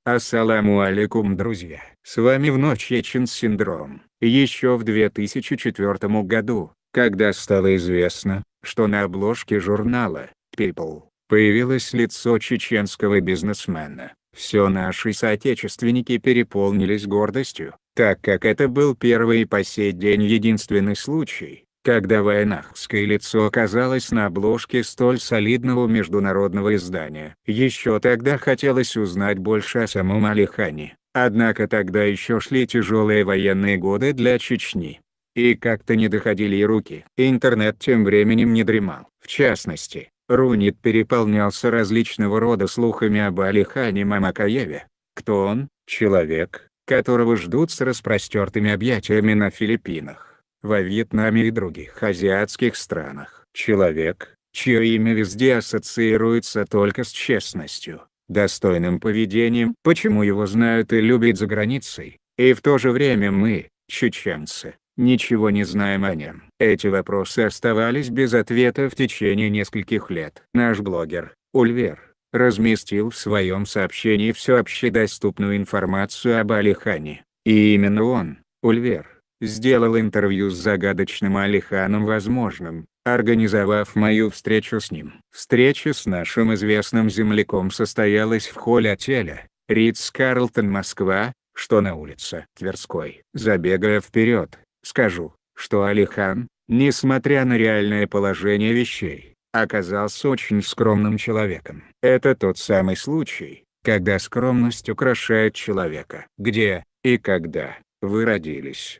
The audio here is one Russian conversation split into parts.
Ассаламу алейкум, друзья. С вами вновь Чечен Синдром. Еще в 2004 году, когда стало известно, что на обложке журнала People появилось лицо чеченского бизнесмена, все наши соотечественники переполнились гордостью, так как это был первый и по сей день единственный случай, когда войнахское лицо оказалось на обложке столь солидного международного издания. Еще тогда хотелось узнать больше о самом Алихане, однако тогда еще шли тяжелые военные годы для Чечни. И как-то не доходили и руки. Интернет тем временем не дремал. В частности, Рунет переполнялся различного рода слухами об Алихане Мамакаеве. Кто он? Человек, которого ждут с распростертыми объятиями на Филиппинах, во Вьетнаме и других азиатских странах. Человек, чье имя везде ассоциируется только с честностью, достойным поведением. Почему его знают и любят за границей, и в то же время мы, чеченцы, ничего не знаем о нем? Эти вопросы оставались без ответа в течение нескольких лет. Наш блогер, Ульвер, разместил в своем сообщении всю общедоступную информацию об Алихане. И именно он, Ульвер, сделал интервью с загадочным Алиханом возможным, организовав мою встречу с ним. Встреча с нашим известным земляком состоялась в холле отеля Ритц-Карлтон, Москва, что на улице Тверской. Забегая вперед, скажу, что Алихан, несмотря на реальное положение вещей, оказался очень скромным человеком. Это тот самый случай, когда скромность украшает человека. Где и когда вы родились?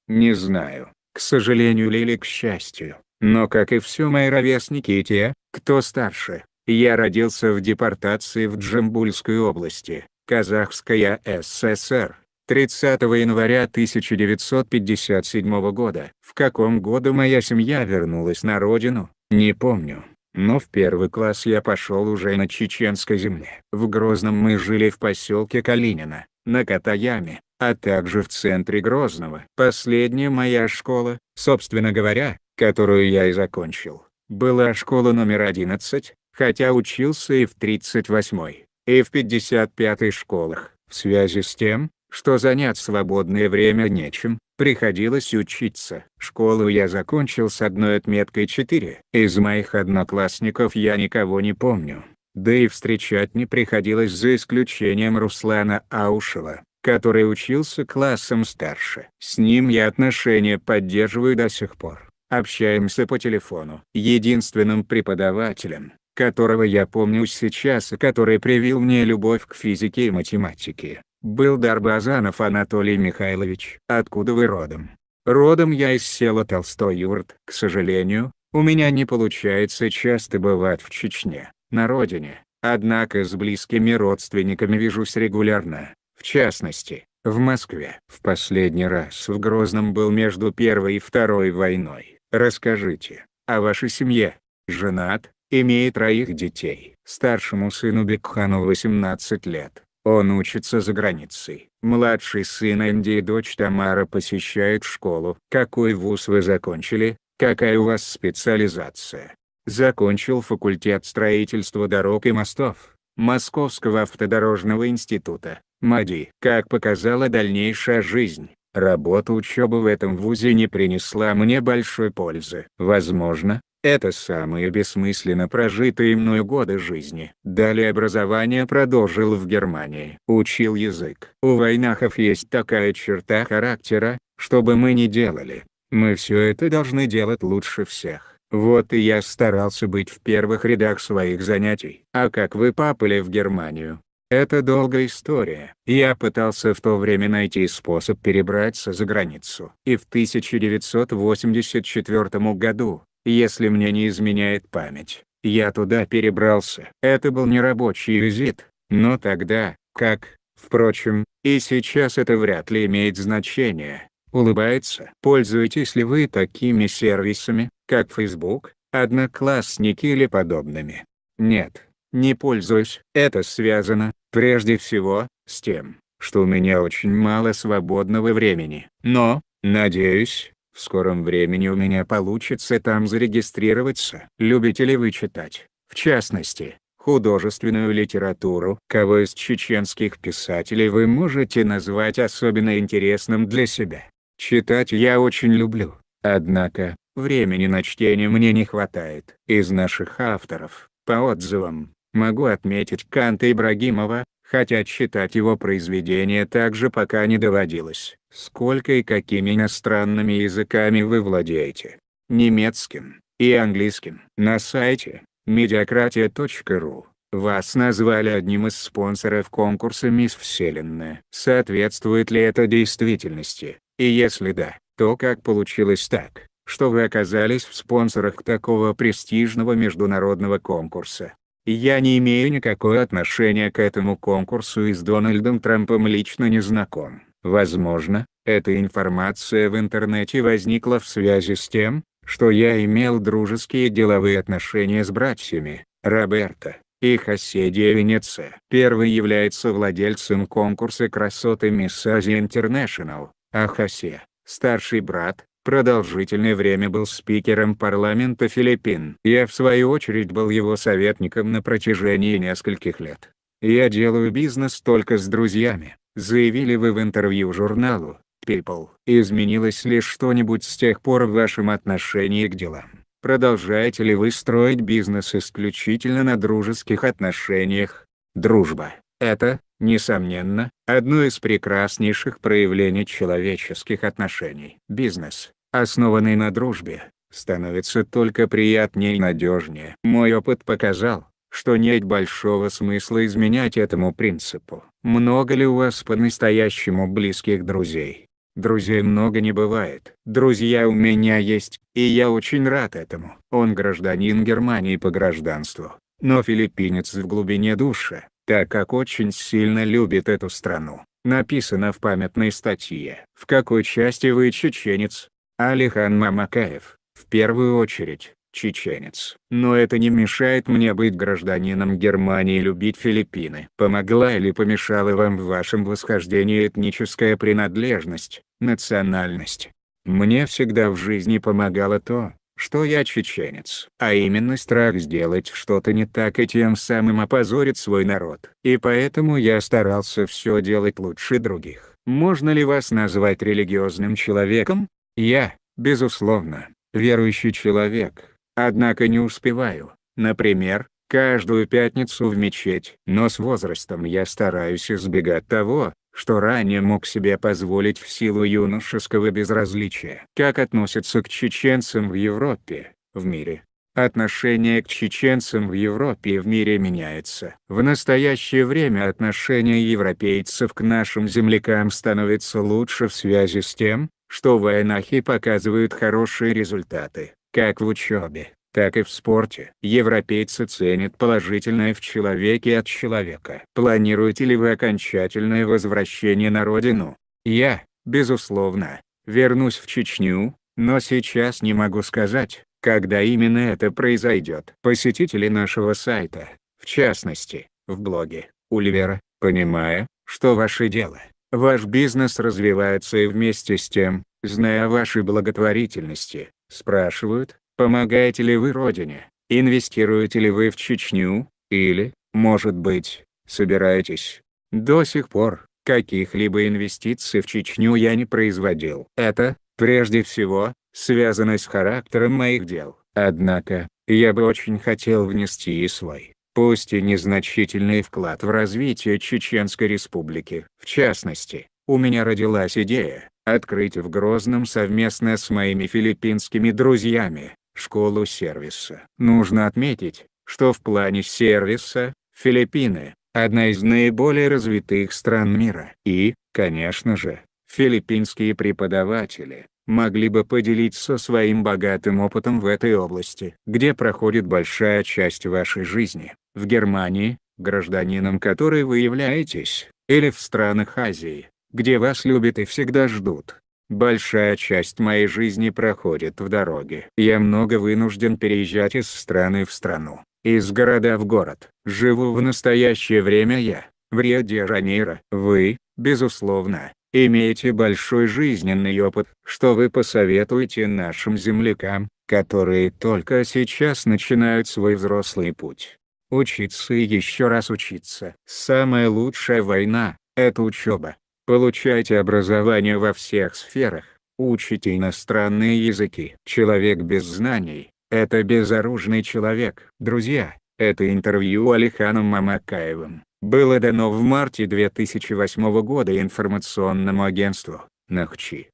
Не знаю, к сожалению или к счастью, но как и все мои ровесники и те, кто старше, я родился в депортации в Джамбульской области, Казахская ССР, 30 января 1957 года. В каком году моя семья вернулась на родину, не помню, но в первый класс я пошел уже на чеченской земле. В Грозном мы жили в поселке Калинино, на Катаяме, а также в центре Грозного. Последняя моя школа, собственно говоря, которую я и закончил, была школа номер 11, хотя учился и в 38-й, и в 55-й школах. В связи с тем, что занять свободное время нечем, приходилось учиться. Школу я закончил с одной отметкой 4. Из моих одноклассников я никого не помню, да и встречать не приходилось за исключением Руслана Аушева, который учился классом старше. С ним я отношения поддерживаю до сих пор. Общаемся по телефону. Единственным преподавателем, которого я помню сейчас и который привил мне любовь к физике и математике, был Дарбазанов Анатолий Михайлович. Откуда вы родом? Родом я из села Толстой Юрт. К сожалению, у меня не получается часто бывать в Чечне, на родине, однако с близкими родственниками вижусь регулярно. В частности, в Москве. В последний раз в Грозном был между Первой и Второй войной. Расскажите о вашей семье. Женат, имеет 3 детей. Старшему сыну Бекхану 18 лет. Он учится за границей. Младший сын Энди и дочь Тамара посещают школу. Какой вуз вы закончили? Какая у вас специализация? Закончил факультет строительства дорог и мостов Московского автодорожного института, МАДИ. Как показала дальнейшая жизнь, работа, учеба в этом вузе не принесла мне большой пользы. Возможно, это самые бессмысленно прожитые мною годы жизни. Далее образование продолжил в Германии. Учил язык. У войнахов есть такая черта характера: что бы мы ни делали, мы все это должны делать лучше всех. Вот и я старался быть в первых рядах своих занятий. А как вы попали в Германию? Это долгая история. Я пытался в то время найти способ перебраться за границу. И в 1984 году, если мне не изменяет память, я туда перебрался. Это был не рабочий визит, но тогда, как, впрочем, и сейчас это вряд ли имеет значение. Улыбается. Пользуетесь ли вы такими сервисами, как Facebook, Одноклассники или подобными? Нет, не пользуюсь. Это связано, прежде всего, с тем, что у меня очень мало свободного времени. Но, надеюсь, в скором времени у меня получится там зарегистрироваться. Любите ли вы читать? В частности, художественную литературу. Кого из чеченских писателей вы можете назвать особенно интересным для себя? Читать я очень люблю, однако, времени на чтение мне не хватает. Из наших авторов, по отзывам, могу отметить Канта Ибрагимова, хотя читать его произведения также пока не доводилось. Сколько и какими иностранными языками вы владеете? Немецким и английским. На сайте mediokratia.ru вас назвали одним из спонсоров конкурса «Мисс Вселенная». Соответствует ли это действительности? И если да, то как получилось так, что вы оказались в спонсорах такого престижного международного конкурса? Я не имею никакого отношения к этому конкурсу и с Дональдом Трампом лично не знаком. Возможно, эта информация в интернете возникла в связи с тем, что я имел дружеские деловые отношения с братьями Роберто и Хосе де Венеция. Первый является владельцем конкурса красоты Miss Asia International, а Хосе, старший брат, продолжительное время был спикером парламента Филиппин. Я в свою очередь был его советником на протяжении нескольких лет. «Я делаю бизнес только с друзьями», заявили вы в интервью журналу People. Изменилось ли что-нибудь с тех пор в вашем отношении к делам? Продолжаете ли вы строить бизнес исключительно на дружеских отношениях? Дружба – это, несомненно, одно из прекраснейших проявлений человеческих отношений. Бизнес, основанный на дружбе, становится только приятнее и надежнее. Мой опыт показал, что нет большого смысла изменять этому принципу. Много ли у вас по-настоящему близких друзей? Друзей много не бывает. Друзья у меня есть, и я очень рад этому. Он гражданин Германии по гражданству, но филиппинец в глубине души, так как очень сильно любит эту страну. Написано в памятной статье. В какой части вы чеченец? Алихан Мамакаев, в первую очередь, чеченец. Но это не мешает мне быть гражданином Германии и любить Филиппины. Помогла или помешала вам в вашем восхождении этническая принадлежность, национальность? Мне всегда в жизни помогало то, что я чеченец, а именно страх сделать что-то не так и тем самым опозорить свой народ. И поэтому я старался все делать лучше других. Можно ли вас назвать религиозным человеком? Я, безусловно, верующий человек. Однако не успеваю, например, каждую пятницу в мечеть. Но с возрастом я стараюсь избегать того, что ранее мог себе позволить в силу юношеского безразличия. Как относятся к чеченцам в Европе, в мире? Отношение к чеченцам в Европе и в мире меняется. В настоящее время отношение европейцев к нашим землякам становится лучше в связи с тем, что войнахи показывают хорошие результаты. Как в учебе, так и в спорте. Европейцы ценят положительное в человеке от человека. Планируете ли вы окончательное возвращение на родину? Я, безусловно, вернусь в Чечню, но сейчас не могу сказать, когда именно это произойдет. Посетители нашего сайта, в частности, в блоге Оливера, понимая, что ваше дело, ваш бизнес развивается и вместе с тем, зная о вашей благотворительности, спрашивают, помогаете ли вы родине, инвестируете ли вы в Чечню, или, может быть, собираетесь. До сих пор, каких-либо инвестиций в Чечню я не производил. Это, прежде всего, связано с характером моих дел. Однако, я бы очень хотел внести и свой, пусть и незначительный вклад в развитие Чеченской Республики. В частности, у меня родилась идея открыть в Грозном совместно с моими филиппинскими друзьями школу сервиса. Нужно отметить, что в плане сервиса Филиппины – одна из наиболее развитых стран мира. И, конечно же, филиппинские преподаватели могли бы поделиться своим богатым опытом в этой области. Где проходит большая часть вашей жизни? В Германии, гражданином которой вы являетесь, или в странах Азии, где вас любят и всегда ждут? Большая часть моей жизни проходит в дороге. Я много вынужден переезжать из страны в страну, из города в город. Живу в настоящее время я, в Рио-де-Жанейро. Вы, безусловно, имеете большой жизненный опыт. Что вы посоветуете нашим землякам, которые только сейчас начинают свой взрослый путь? Учиться и еще раз учиться. Самая лучшая война – это учеба. Получайте образование во всех сферах, учите иностранные языки. Человек без знаний – это безоружный человек. Друзья, это интервью Алиханом Мамакаевым было дано в марте 2008 года информационному агентству «Нахчи».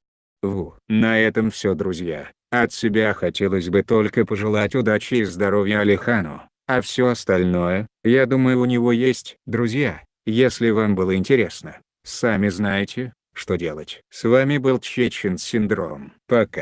На этом все, друзья. От себя хотелось бы только пожелать удачи и здоровья Алихану, а все остальное, я думаю, у него есть. Друзья, если вам было интересно, сами знаете, что делать. С вами был Чечен Синдром. Пока.